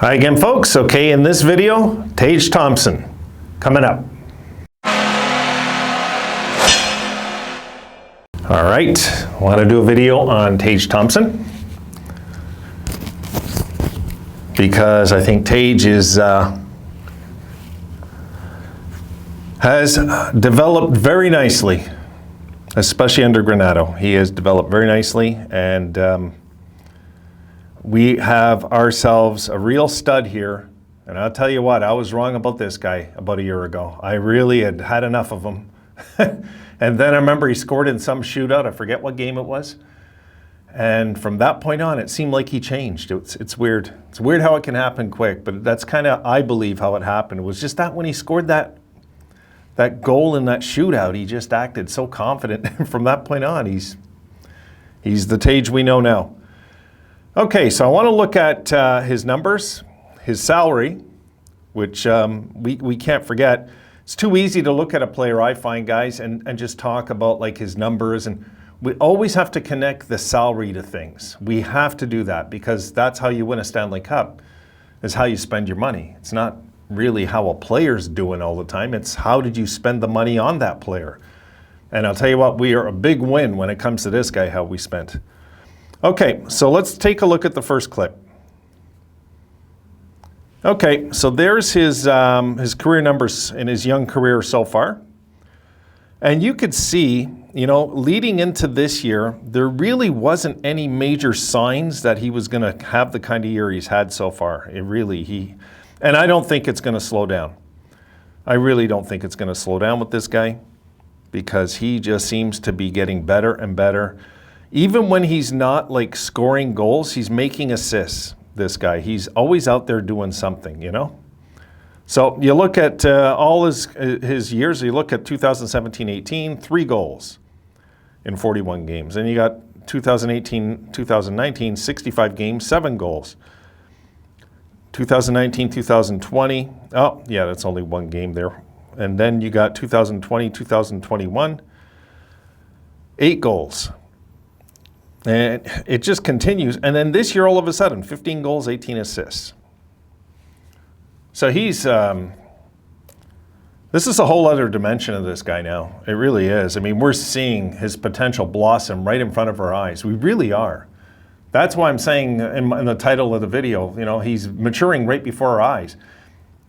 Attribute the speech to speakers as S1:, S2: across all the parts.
S1: Hi again, folks. Okay, in this video, Tage Thompson coming up. All right, I want to do a video on Tage Thompson because I think Tage has developed very nicely, especially under Granato. He has developed very nicely, and we have ourselves a real stud here. And I'll tell you what, I was wrong about this guy about a year ago. I really had had enough of him. And then I remember he scored in some shootout. I forget what game it was. And from that point on, it seemed like he changed. It's weird. It's weird how it can happen quick, but that's kind of, I believe, how it happened. It was just that when he scored that goal in that shootout, he just acted so confident. And from that point on, he's the Tage we know now. Okay, so I want to look at his numbers, his salary, which we can't forget. It's too easy to look at a player, I find, guys, and just talk about like his numbers. And we always have to connect the salary to things. We have to do that because that's how you win a Stanley Cup, is how you spend your money. It's not really how a player's doing all the time. It's how did you spend the money on that player. And I'll tell you what, we are a big win when it comes to this guy, how we spent. Okay, so let's take a look at the first clip. Okay, so there's his career numbers in his young career so far. And you could see, you know, leading into this year, there really wasn't any major signs that he was going to have the kind of year he's had so far. And I don't think it's going to slow down. I really don't think it's going to slow down with this guy because he just seems to be getting better and better. Even when he's not like scoring goals, he's making assists, this guy. He's always out there doing something, you know? So you look at all his years, you look at 2017-18, 3 goals in 41 games. And you got 2018-2019, 65 games, 7 goals. 2019-2020, oh yeah, that's only 1 game there. And then you got 2020-2021, 8 goals. And it just continues. And then this year, all of a sudden, 15 goals, 18 assists. So he's, this is a whole other dimension of this guy now. It really is. I mean, we're seeing his potential blossom right in front of our eyes. We really are. That's why I'm saying in the title of the video, you know, he's maturing right before our eyes.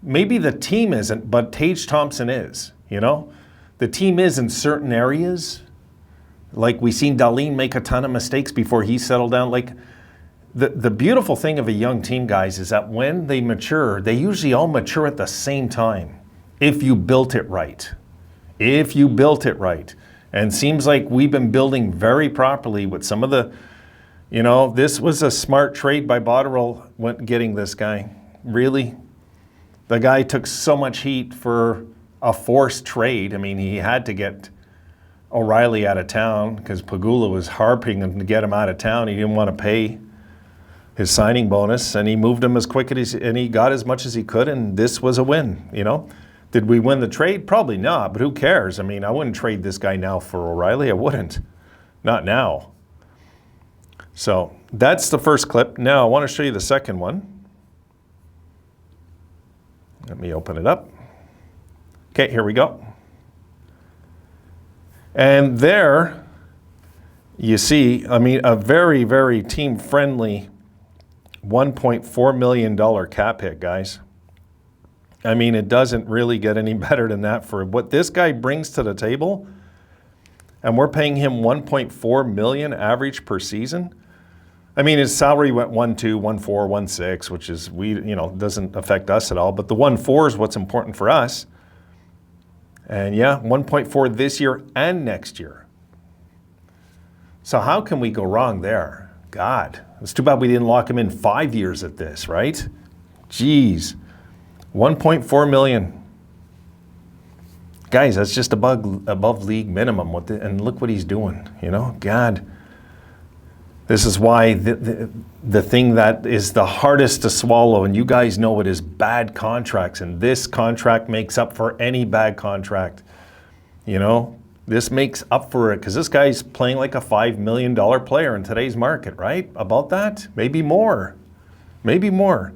S1: Maybe the team isn't, but Tage Thompson is, you know? The team is in certain areas. Like we seen Dahlin make a ton of mistakes before he settled down. Like the beautiful thing of a young team, guys, is that when they mature, they usually all mature at the same time. If you built it right. If you built it right. And seems like we've been building very properly with some of the, you know, this was a smart trade by Botterill getting this guy. Really? The guy took so much heat for a forced trade. I mean, he had to get O'Reilly out of town because Pagula was harping him to get him out of town. He didn't want to pay his signing bonus, and he moved him as quick as and he got as much as he could, and this was a win, you know? Did we win the trade? Probably not, but who cares? I mean, I wouldn't trade this guy now for O'Reilly. I wouldn't. Not now. So that's the first clip. Now I want to show you the second one. Let me open it up. Okay, here we go. And there you see, I mean, a very, very team-friendly $1.4 million cap hit, guys. I mean, it doesn't really get any better than that for what this guy brings to the table. And we're paying him $1.4 million average per season. I mean, his salary went 1.2, 1.4, 1.6, which is, doesn't affect us at all. But the 1.4 is what's important for us. And yeah, 1.4 this year and next year. So how can we go wrong there? God, it's too bad we didn't lock him in 5 years at this, right? Jeez, 1.4 million. Guys, that's just above league minimum. And look what he's doing, you know? God, this is why the thing that is the hardest to swallow, and you guys know it, is bad contracts. And this contract makes up for any bad contract. You know, this makes up for it because this guy's playing like a $5 million player in today's market, right? About that? Maybe more. Maybe more.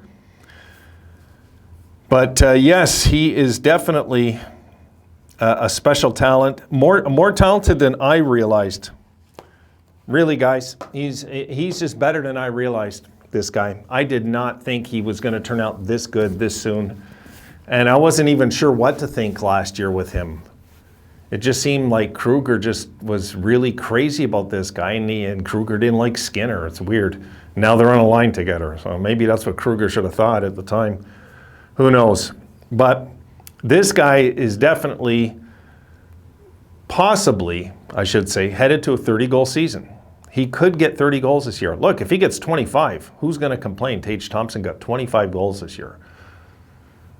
S1: But yes, he is definitely a special talent, more talented than I realized. Really, guys, he's just better than I realized, this guy. I did not think he was going to turn out this good this soon. And I wasn't even sure what to think last year with him. It just seemed like Kruger just was really crazy about this guy, and Kruger didn't like Skinner. It's weird. Now they're on a line together, so maybe that's what Kruger should have thought at the time. Who knows? But this guy is definitely, possibly, I should say, headed to a 30-goal season. He could get 30 goals this year. Look, if he gets 25, who's going to complain? Tage Thompson got 25 goals this year.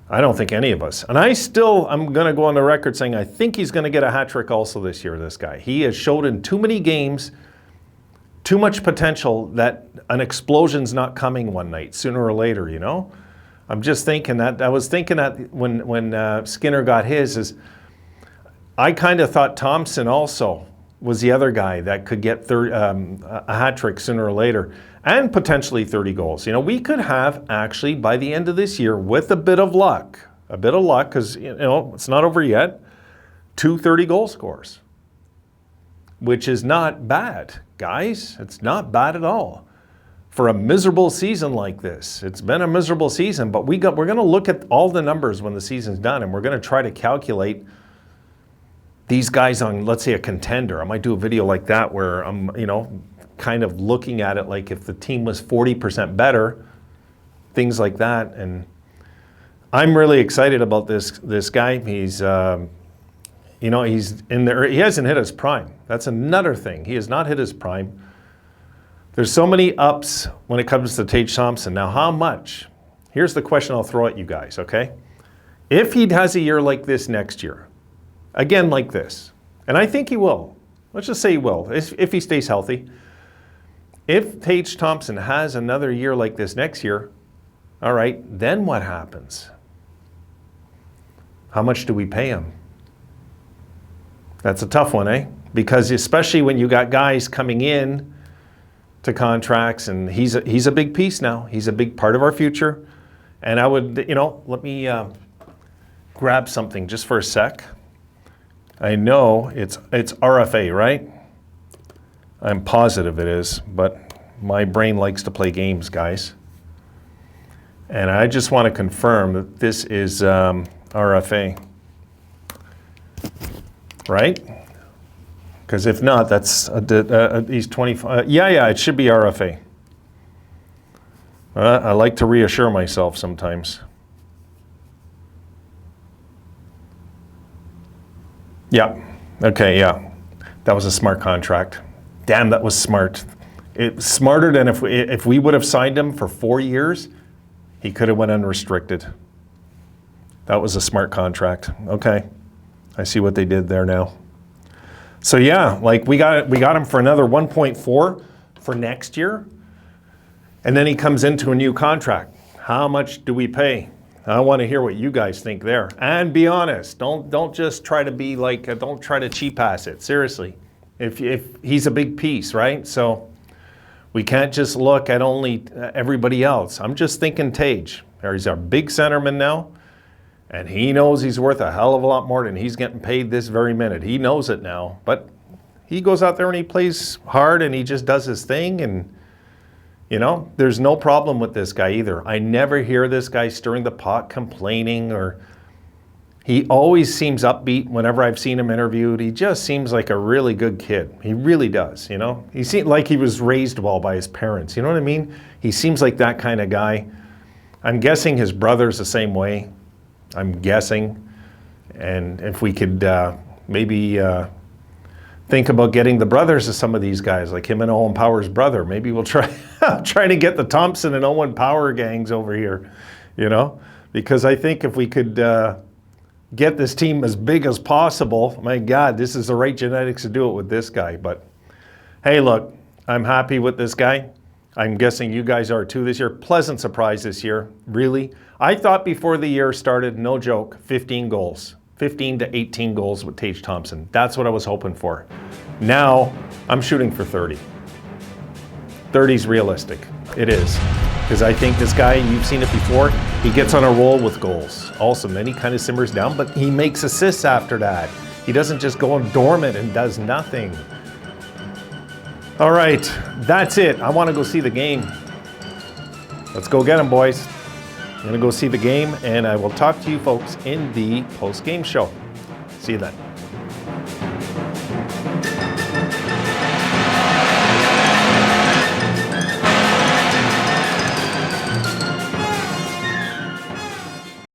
S1: I don't think any of us. And I'm going to go on the record saying I think he's going to get a hat trick also this year, this guy. He has showed in too many games, too much potential that an explosion's not coming one night, sooner or later, you know? I'm just thinking that, I was thinking that when Skinner got his, I kind of thought Thompson also was the other guy that could get a hat trick sooner or later, and potentially 30 goals. You know, we could have actually, by the end of this year, with a bit of luck, because, you know, it's not over yet, 2 30-goal scores, which is not bad, guys. It's not bad at all for a miserable season like this. It's been a miserable season, but we're going to look at all the numbers when the season's done, and we're going to try to calculate these guys on, let's say, a contender. I might do a video like that where I'm, you know, kind of looking at it like if the team was 40% better, things like that. And I'm really excited about this guy. He's, you know, he's in there. He hasn't hit his prime. That's another thing. He has not hit his prime. There's so many ups when it comes to Tage Thompson. Now, how much? Here's the question I'll throw at you guys, okay? If he has a year like this next year, again like this, and I think he will. Let's just say he will, if he stays healthy. If Tage Thompson has another year like this next year, all right, then what happens? How much do we pay him? That's a tough one, eh? Because especially when you got guys coming in to contracts, and he's a big piece now. He's a big part of our future. And I would, you know, let me grab something just for a sec. I know it's RFA, right? I'm positive it is, but my brain likes to play games, guys. And I just want to confirm that this is RFA, right? Because if not, that's he's 25. Yeah, it should be RFA. I like to reassure myself sometimes. Yeah. Okay, yeah. That was a smart contract. Damn, that was smart. It's smarter than if we would have signed him for 4 years, he could have went unrestricted. That was a smart contract. Okay. I see what they did there now. So yeah, like we got him for another 1.4 for next year. And then he comes into a new contract. How much do we pay? I want to hear what you guys think there. And be honest. Don't just try to be like, don't try to cheap pass it. Seriously. If he's a big piece, right? So we can't just look at only everybody else. I'm just thinking Tage. He's our big centerman now. And he knows he's worth a hell of a lot more than he's getting paid this very minute. He knows it now. But he goes out there and he plays hard and he just does his thing. And, you know, there's no problem with this guy either. I never hear this guy stirring the pot, complaining, or he always seems upbeat whenever I've seen him interviewed. He just seems like a really good kid. He really does, you know. He seems like he was raised well by his parents. You know what I mean? He seems like that kind of guy. I'm guessing his brother's the same way. I'm guessing. And if we could maybe think about getting the brothers of some of these guys, like him and Owen Power's brother. Maybe we'll try to get the Thompson and Owen Power gangs over here, you know? Because I think if we could get this team as big as possible, my God, this is the right genetics to do it with this guy. But hey, look, I'm happy with this guy. I'm guessing you guys are too this year. Pleasant surprise this year, really. I thought before the year started, no joke, 15 goals. 15 to 18 goals with Tage Thompson. That's what I was hoping for. Now, I'm shooting for 30. 30's realistic. It is. Because I think this guy, you've seen it before, he gets on a roll with goals. Also, then he kind of simmers down, but he makes assists after that. He doesn't just go dormant and does nothing. All right, that's it. I want to go see the game. Let's go get him, boys. I'm going to go see the game, and I will talk to you folks in the post-game show. See you then.